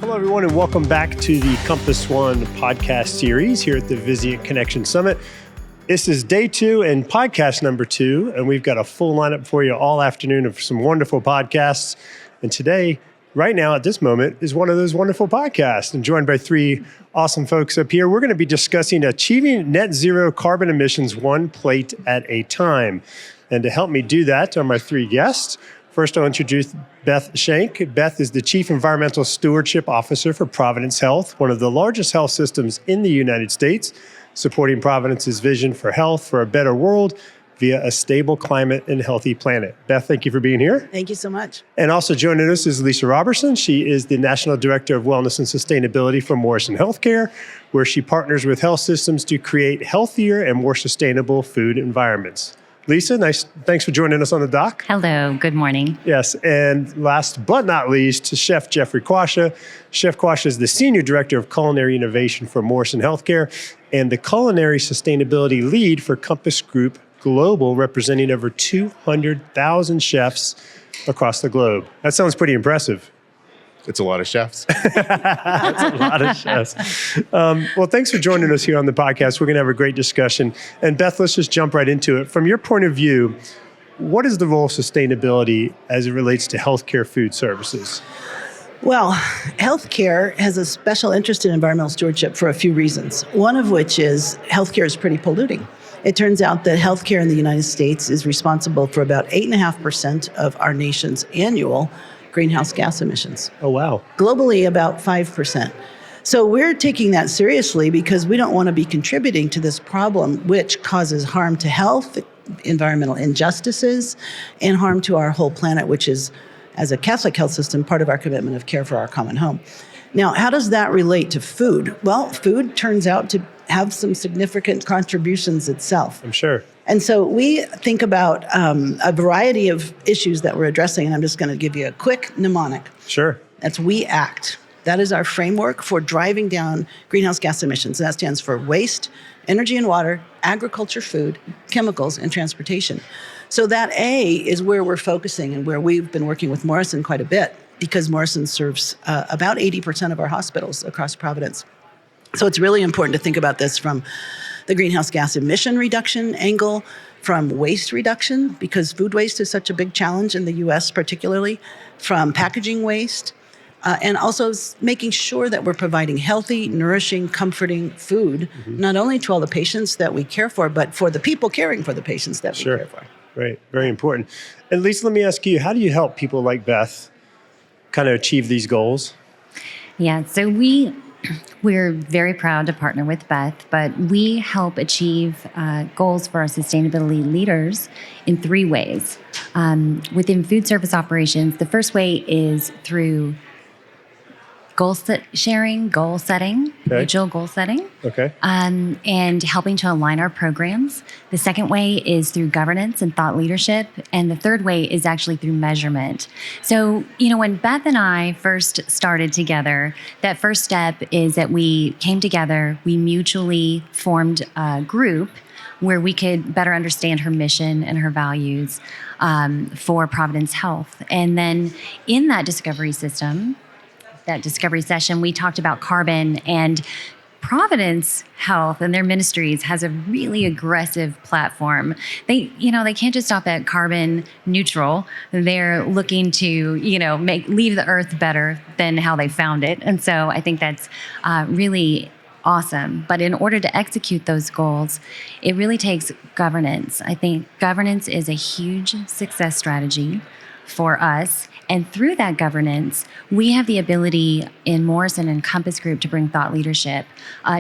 Hello, everyone, and welcome back to the Compass One podcast series here at the Vizient Connection Summit. This is day 2 and podcast number 2, and we've got a full lineup for you all afternoon of some wonderful podcasts. And today, right now at this moment, is one of those wonderful podcasts. And joined by 3 awesome folks up here, we're going to be discussing achieving net zero carbon emissions one plate at a time. And to help me do that are my 3 guests. First, I'll introduce Beth Shank. Beth is the Chief Environmental Stewardship Officer for Providence Health, one of the largest health systems in the United States, supporting Providence's vision for health for a better world via a stable climate and healthy planet. Beth, thank you for being here. Thank you so much. And also joining us is Lisa Robertson. She is the National Director of Wellness and Sustainability for Morrison Healthcare, where she partners with health systems to create healthier and more sustainable food environments. Lisa, thanks for joining us on the dock. Hello, good morning. Yes, and last but not least, Chef Jeffrey Quasha. Chef Quasha is the Senior Director of Culinary Innovation for Morrison Healthcare and the Culinary Sustainability Lead for Compass Group Global, representing over 200,000 chefs across the globe. That sounds pretty impressive. It's a lot of chefs. That's a lot of chefs. Well, thanks for joining us here on the podcast. We're going to have a great discussion. And Beth, let's just jump right into it. From your point of view, what is the role of sustainability as it relates to healthcare food services? Well, healthcare has a special interest in environmental stewardship for a few reasons. One of which is healthcare is pretty polluting. It turns out that healthcare in the United States is responsible for about 8.5% of our nation's annual greenhouse gas emissions. Oh, wow. Globally, about 5%. So we're taking that seriously because we don't want to be contributing to this problem, which causes harm to health, environmental injustices, and harm to our whole planet, which is, as a Catholic health system, part of our commitment of care for our common home. Now, how does that relate to food? Well, food turns out to have some significant contributions itself. I'm sure. And so we think about a variety of issues that we're addressing, and I'm just going to give you a quick mnemonic. Sure. That's We Act. That is our framework for driving down greenhouse gas emissions. And that stands for waste, energy and water, agriculture, food, chemicals, and transportation. So that A is where we're focusing and where we've been working with Morrison quite a bit, because Morrison serves about 80% of our hospitals across Providence. So it's really important to think about this from the greenhouse gas emission reduction angle, from waste reduction, because food waste is such a big challenge in the U.S. particularly, from packaging waste, and also making sure that we're providing healthy, nourishing, comforting food, not only to all the patients that we care for, but for the people caring for the patients that we care for. Right, very important. And Lisa, let me ask you, how do you help people like Beth kind of achieve these goals? Yeah, so we're very proud to partner with Beth, but we help achieve goals for our sustainability leaders in 3 ways. Within food service operations, the first way is through goal setting, mutual goal setting, and helping to align our programs. The second way is through governance and thought leadership, and the third way is actually through measurement. So, when Beth and I first started together, that first step is that we came together, we mutually formed a group where we could better understand her mission and her values for Providence Health. And then in that discovery session, we talked about carbon, and Providence Health and their ministries has a really aggressive platform. They can't just stop at carbon neutral. They're looking to, leave the earth better than how they found it. And so I think that's really awesome. But in order to execute those goals, it really takes governance. I think governance is a huge success strategy for us. And through that governance, we have the ability in Morrison and Compass Group to bring thought leadership.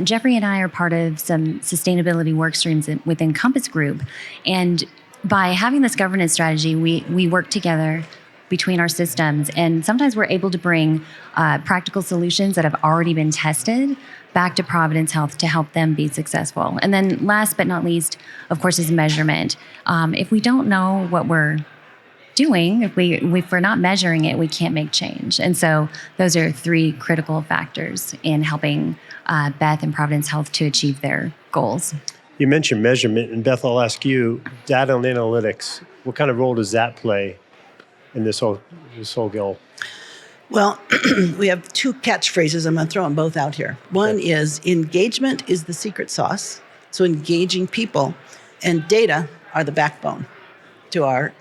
Jeffrey and I are part of some sustainability work streams within Compass Group. And by having this governance strategy, we work together between our systems. And sometimes we're able to bring practical solutions that have already been tested back to Providence Health to help them be successful. And then last but not least, of course, is measurement. If we don't know what we're doing, if we're not measuring it, we can't make change. And so those are 3 critical factors in helping Beth and Providence Health to achieve their goals. You mentioned measurement, and Beth, I'll ask you, data and analytics, what kind of role does that play in this whole goal? Well, we have two catchphrases. I'm going to throw them both out here. One is engagement is the secret sauce. So engaging people and data are the backbone to our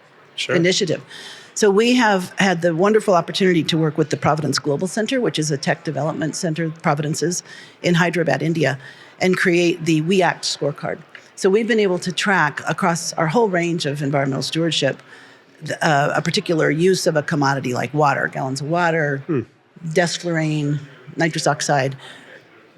initiative. So we have had the wonderful opportunity to work with the Providence Global Center, which is a tech development center, Providence's, in Hyderabad, India, and create the We Act scorecard. So we've been able to track across our whole range of environmental stewardship a particular use of a commodity like water, gallons of water, desflurane, nitrous oxide,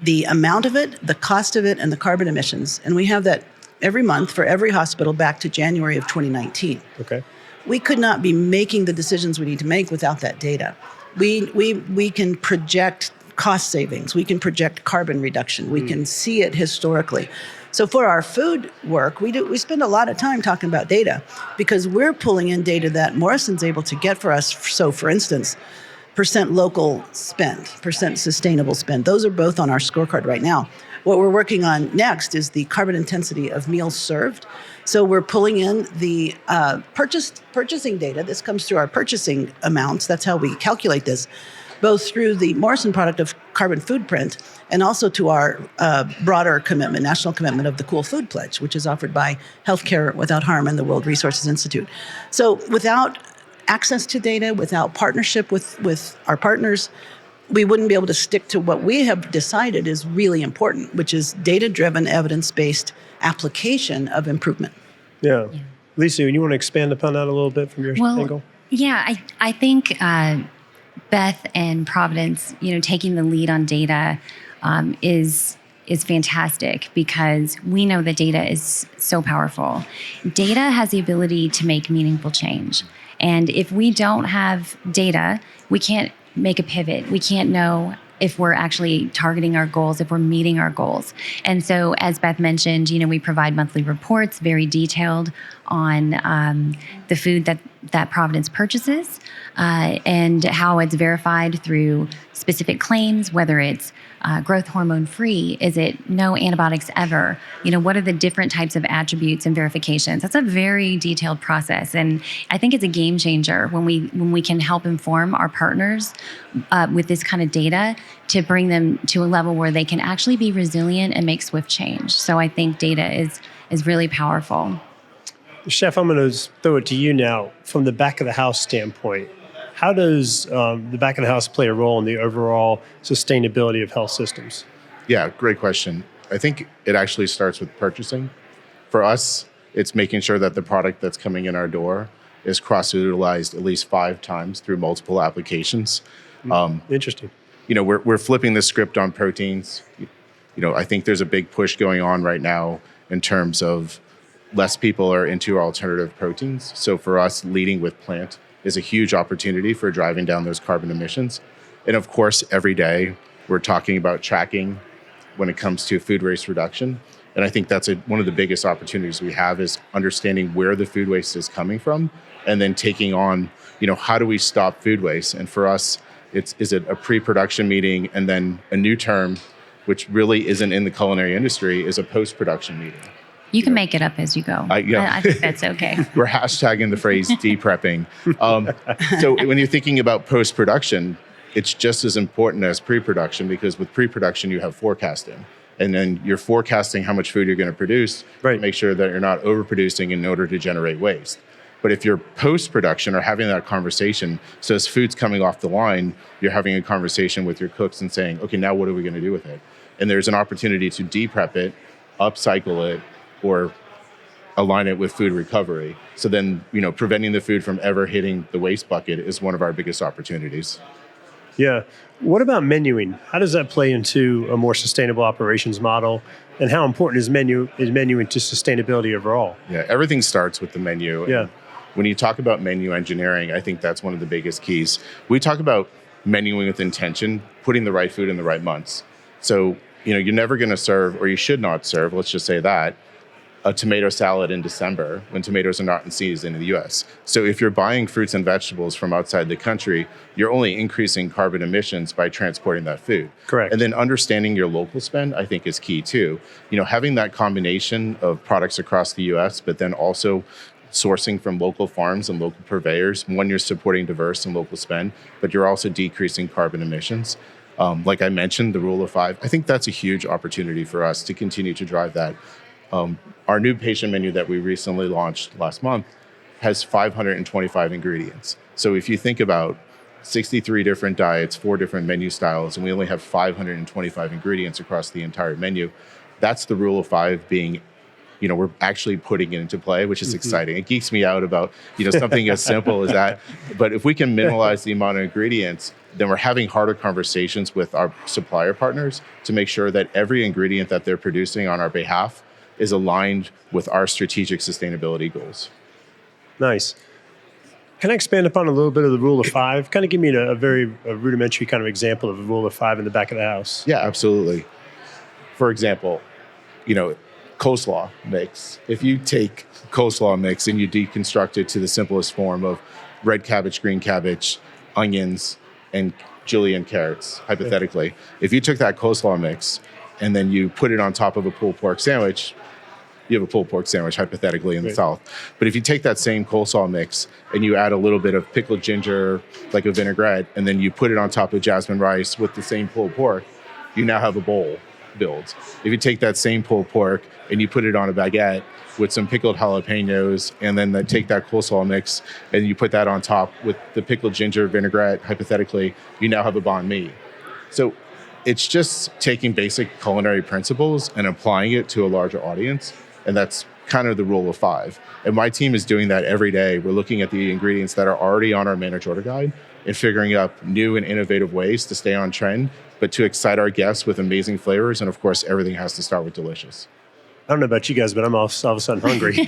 the amount of it, the cost of it, and the carbon emissions. And we have that every month for every hospital back to January of 2019. Okay. We could not be making the decisions we need to make without that data. We can project cost savings. We can project carbon reduction. We can see it historically. So for our food work, we spend a lot of time talking about data because we're pulling in data that Morrison's able to get for us. So for instance, percent local spend, percent sustainable spend. Those are both on our scorecard right now. What we're working on next is the carbon intensity of meals served. So we're pulling in the purchasing data. This comes through our purchasing amounts. That's how we calculate this, both through the Morrison product of carbon footprint and also to our broader commitment, national commitment of the Cool Food Pledge, which is offered by Healthcare Without Harm and the World Resources Institute. So without access to data, without partnership with our partners, we wouldn't be able to stick to what we have decided is really important, which is data-driven, evidence-based application of improvement. Yeah. Lisa, you want to expand upon that a little bit from your angle? Yeah, I think Beth and Providence, taking the lead on data is fantastic because we know that data is so powerful. Data has the ability to make meaningful change. And if we don't have data, we can't make a pivot. We can't know if we're actually targeting our goals, if we're meeting our goals. And so, as Beth mentioned, we provide monthly reports, very detailed on the food that Providence purchases and how it's verified through specific claims, whether it's growth hormone free, is it no antibiotics ever? What are the different types of attributes and verifications? That's a very detailed process, and I think it's a game changer when we can help inform our partners with this kind of data to bring them to a level where they can actually be resilient and make swift change. So I think data is really powerful. Chef, I'm going to throw it to you now from the back of the house standpoint. How does the back of the house play a role in the overall sustainability of health systems? Yeah, great question. I think it actually starts with purchasing. For us, it's making sure that the product that's coming in our door is cross-utilized at least 5 times through multiple applications. Interesting. We're flipping the script on proteins. I think there's a big push going on right now in terms of less people are into alternative proteins. So for us, leading with plant is a huge opportunity for driving down those carbon emissions. And of course, every day we're talking about tracking when it comes to food waste reduction. And I think that's one of the biggest opportunities we have is understanding where the food waste is coming from and then taking on, how do we stop food waste? And for us, is it a pre-production meeting and then a new term, which really isn't in the culinary industry, is a post-production meeting. You can make it up as you go. I think that's okay. We're hashtagging the phrase de-prepping. So when you're thinking about post-production, it's just as important as pre-production because with pre-production, you have forecasting. And then you're forecasting how much food you're going to produce to make sure that you're not overproducing in order to generate waste. But if you're post-production or having that conversation, so as food's coming off the line, you're having a conversation with your cooks and saying, okay, now what are we going to do with it? And there's an opportunity to de-prep it, upcycle it, or align it with food recovery. So then, preventing the food from ever hitting the waste bucket is one of our biggest opportunities. Yeah. What about menuing? How does that play into a more sustainable operations model? And how important is menuing to sustainability overall? Yeah, everything starts with the menu. Yeah. And when you talk about menu engineering, I think that's one of the biggest keys. We talk about menuing with intention, putting the right food in the right months. So, you're never going to serve, or you should not serve, let's just say that, a tomato salad in December when tomatoes are not in season in the US. So if you're buying fruits and vegetables from outside the country, you're only increasing carbon emissions by transporting that food. Correct. And then understanding your local spend, I think, is key too. Having that combination of products across the US, but then also sourcing from local farms and local purveyors. One, you're supporting diverse and local spend, but you're also decreasing carbon emissions. Like I mentioned, the rule of 5, I think that's a huge opportunity for us to continue to drive that. Our new patient menu that we recently launched last month has 525 ingredients. So if you think about 63 different diets, 4 different menu styles, and we only have 525 ingredients across the entire menu, that's the rule of 5 being, we're actually putting it into play, which is exciting. It geeks me out about, something as simple as that. But if we can minimize the amount of ingredients, then we're having harder conversations with our supplier partners to make sure that every ingredient that they're producing on our behalf is aligned with our strategic sustainability goals. Nice. Can I expand upon a little bit of the rule of 5? Kind of give me a very rudimentary kind of example of the rule of 5 in the back of the house. Yeah, absolutely. For example, coleslaw mix. If you take coleslaw mix and you deconstruct it to the simplest form of red cabbage, green cabbage, onions, and julienne carrots, hypothetically, if you took that coleslaw mix and then you put it on top of a pulled pork sandwich, you have a pulled pork sandwich, hypothetically, in the South. But if you take that same coleslaw mix and you add a little bit of pickled ginger, like a vinaigrette, and then you put it on top of jasmine rice with the same pulled pork, you now have a bowl build. If you take that same pulled pork and you put it on a baguette with some pickled jalapenos, and then take that coleslaw mix and you put that on top with the pickled ginger vinaigrette, hypothetically, you now have a banh mi. So it's just taking basic culinary principles and applying it to a larger audience. And that's kind of the rule of 5. And my team is doing that every day. We're looking at the ingredients that are already on our managed order guide and figuring out new and innovative ways to stay on trend, but to excite our guests with amazing flavors. And of course, everything has to start with delicious. I don't know about you guys, but I'm all of a sudden hungry.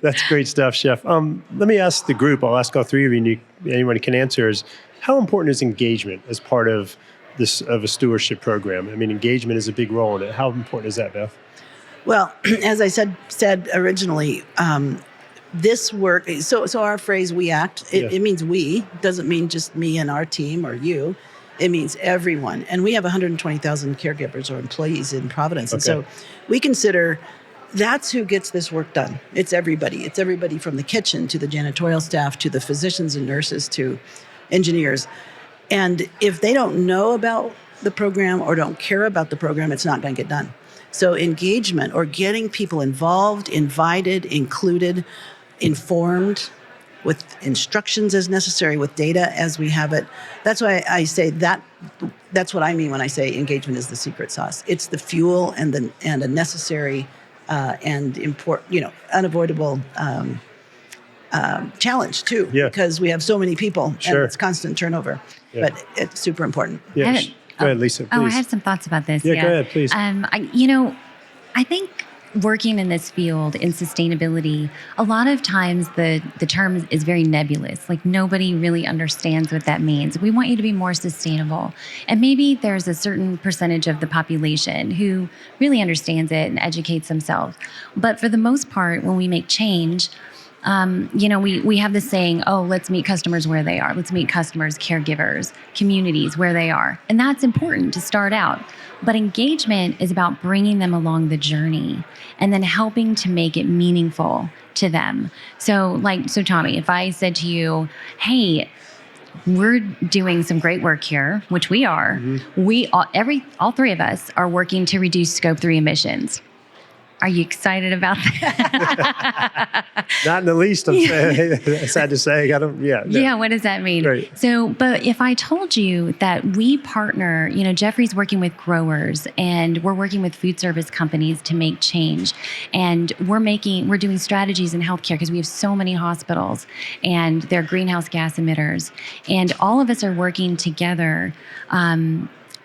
That's great stuff, Chef. Let me ask the group, I'll ask all three of you, anyone can answer, is how important is engagement as part of a stewardship program? I mean, engagement is a big role in it. How important is that, Beth? Well, as I said originally, this work, so our phrase, we act, it means we, doesn't mean just me and our team or you. It means everyone. And we have 120,000 caregivers or employees in Providence. Okay. And so we consider that's who gets this work done. It's everybody. It's everybody from the kitchen to the janitorial staff to the physicians and nurses to engineers. And if they don't know about the program or don't care about the program, it's not going to get done. So engagement, or getting people involved, invited, included, informed, with instructions as necessary, with data as we have it. That's why I say that's what I mean when I say engagement is the secret sauce. It's the fuel and a necessary and unavoidable challenge too, because we have so many people and it's constant turnover. Yeah. But it's super important. Yeah. Go ahead, Lisa, please. I have some thoughts about this. Yeah, go ahead, please. I think working in this field in sustainability, a lot of times the term is very nebulous. Like nobody really understands what that means. We want you to be more sustainable. And maybe there's a certain percentage of the population who really understands it and educates themselves. But for the most part, when we make change, we have this saying, let's meet customers where they are. Let's meet customers, caregivers, communities where they are. And that's important to start out. But engagement is about bringing them along the journey and then helping to make it meaningful to them. So Tommy, if I said to you, hey, we're doing some great work here, which we are. Mm-hmm. All three of us are working to reduce Scope 3 emissions. Are you excited about that? Not in the least. I'm sad to say. Yeah, what does that mean? Right. So, but if I told you that we partner, Jeffrey's working with growers and we're working with food service companies to make change. And we're doing strategies in healthcare because we have so many hospitals and they're greenhouse gas emitters. And all of us are working together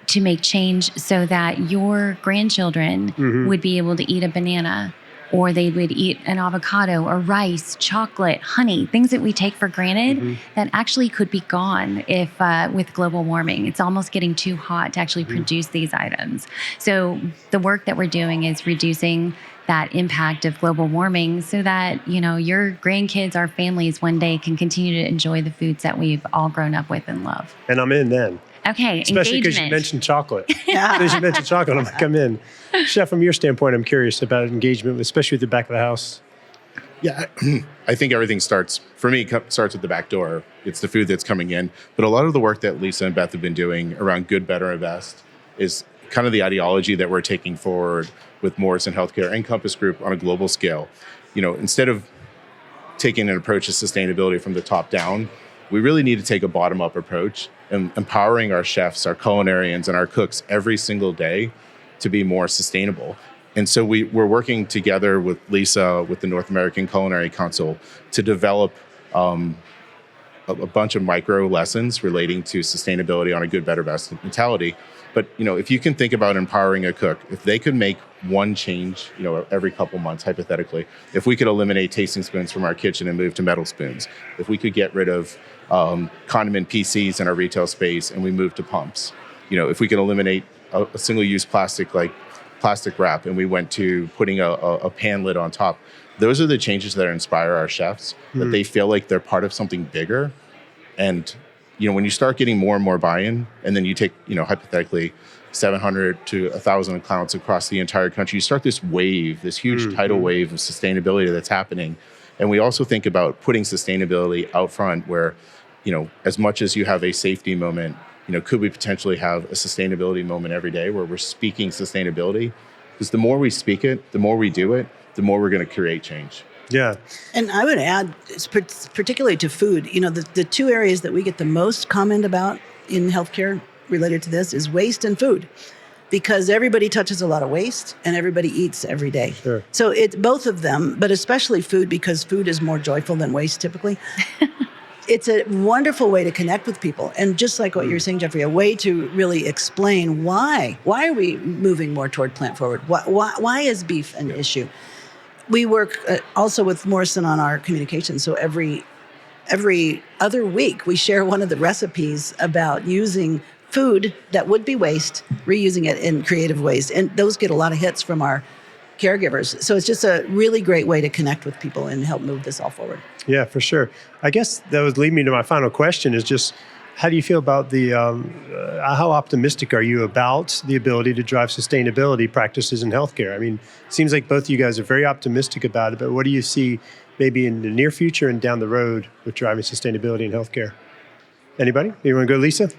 to make change so that your grandchildren would be able to eat a banana, or they would eat an avocado or rice, chocolate, honey, things that we take for granted that actually could be gone if with global warming. It's almost getting too hot to actually produce these items. So the work that we're doing is reducing that impact of global warming so that, your grandkids, our families one day can continue to enjoy the foods that we've all grown up with and love. And I'm in then. Okay, especially because you mentioned chocolate. Because you mentioned chocolate, I'm like, I'm in. Chef, from your standpoint, I'm curious about engagement, especially with the back of the house. Yeah, I think everything starts at the back door. It's the food that's coming in. But a lot of the work that Lisa and Beth have been doing around good, better, and best is kind of the ideology that we're taking forward with Morrison Healthcare and Compass Group on a global scale. Instead of taking an approach to sustainability from the top down, we really need to take a bottom-up approach and empowering our chefs, our culinarians, and our cooks every single day to be more sustainable. And so we're working together with Lisa, with the North American Culinary Council, to develop a bunch of micro lessons relating to sustainability on a good, better, best mentality. But if you can think about empowering a cook, if they could make one change, every couple months, hypothetically, if we could eliminate tasting spoons from our kitchen and move to metal spoons, if we could get rid of condiment PCs in our retail space and we move to pumps, if we could eliminate a single-use plastic wrap and we went to putting a pan lid on top, those are the changes that inspire our chefs, that they feel like they're part of something bigger. And when you start getting more and more buy-in, and then you take, hypothetically, 700 to 1,000 accounts across the entire country, you start this wave, this huge tidal wave of sustainability that's happening. And we also think about putting sustainability out front where, as much as you have a safety moment, could we potentially have a sustainability moment every day where we're speaking sustainability? Because the more we speak it, the more we do it, the more we're going to create change. Yeah. And I would add, particularly to food, the two areas that we get the most comment about in healthcare related to this is waste and food, because everybody touches a lot of waste and everybody eats every day. Sure. So it's both of them, but especially food, because food is more joyful than waste typically. It's a wonderful way to connect with people. And just like what you're saying, Jeffrey, a way to really explain why are we moving more toward plant forward? Why is beef an issue? We work also with Morrison on our communication. So every other week, we share one of the recipes about using food that would be waste, reusing it in creative ways. And those get a lot of hits from our caregivers. So it's just a really great way to connect with people and help move this all forward. Yeah, for sure. I guess that would lead me to my final question is just, how do you feel about how optimistic are you about the ability to drive sustainability practices in healthcare? I mean, it seems like both of you guys are very optimistic about it, but what do you see maybe in the near future and down the road with driving sustainability in healthcare? Anybody? You want to go, Lisa?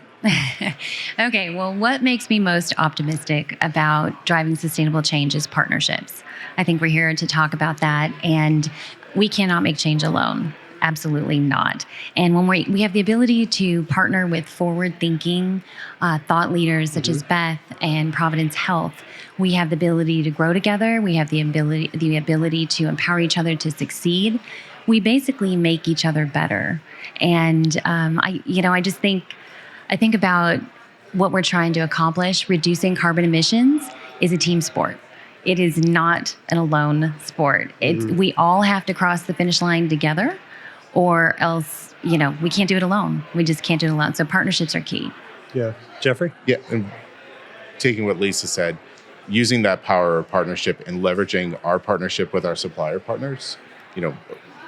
Okay, well, what makes me most optimistic about driving sustainable change is partnerships. I think we're here to talk about that, and we cannot make change alone. Absolutely not. And when we have the ability to partner with forward-thinking thought leaders such as Beth and Providence Health, we have the ability to grow together. We have the ability to empower each other to succeed. We basically make each other better. And I think about what we're trying to accomplish. Reducing carbon emissions is a team sport. It is not an alone sport. We all have to cross the finish line together, or else, we can't do it alone. We just can't do it alone. So partnerships are key. Yeah. Jeffrey? Yeah, and taking what Lisa said, using that power of partnership and leveraging our partnership with our supplier partners,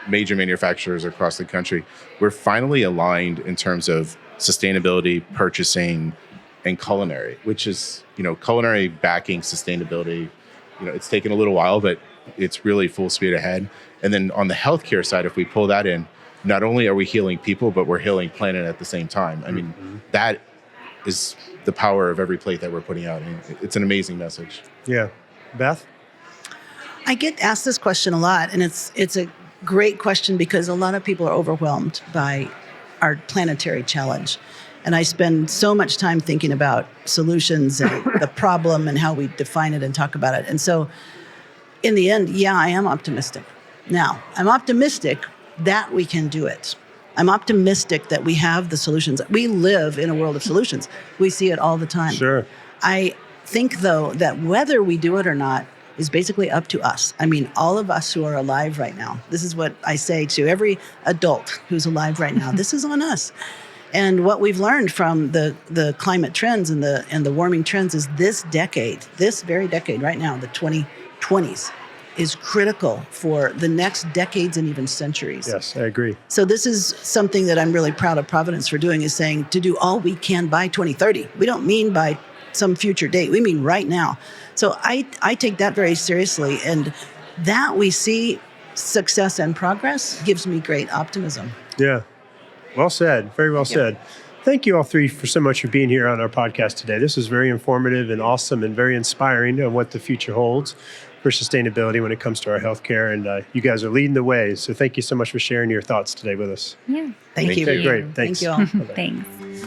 major manufacturers across the country, we're finally aligned in terms of sustainability, purchasing, and culinary, which is, culinary backing sustainability. It's taken a little while, but it's really full speed ahead. And then on the healthcare side, if we pull that in, not only are we healing people, but we're healing planet at the same time. I mean, that is the power of every plate that we're putting out. And it's an amazing message. Yeah. Beth? I get asked this question a lot, and it's a great question because a lot of people are overwhelmed by our planetary challenge. And I spend so much time thinking about solutions and the problem and how we define it and talk about it. And so in the end, yeah, I am optimistic. Now, I'm optimistic that we can do it. I'm optimistic that we have the solutions. We live in a world of solutions. We see it all the time. Sure. I think, though, that whether we do it or not is basically up to us. I mean, all of us who are alive right now. This is what I say to every adult who's alive right now. This is on us. And what we've learned from the climate trends and the warming trends is this very decade right now, the 2020s, is critical for the next decades and even centuries. Yes, I agree. So this is something that I'm really proud of Providence for doing, is saying to do all we can by 2030. We don't mean by some future date. We mean right now. So I take that very seriously. And that we see success and progress gives me great optimism. Yeah. Well said. Very well said. Thank you all three for so much for being here on our podcast today. This was very informative and awesome and very inspiring on what the future holds for sustainability when it comes to our healthcare. And you guys are leading the way. So thank you so much for sharing your thoughts today with us. Yeah. Thank you. Okay, great. Thanks. Thank you all. Thanks.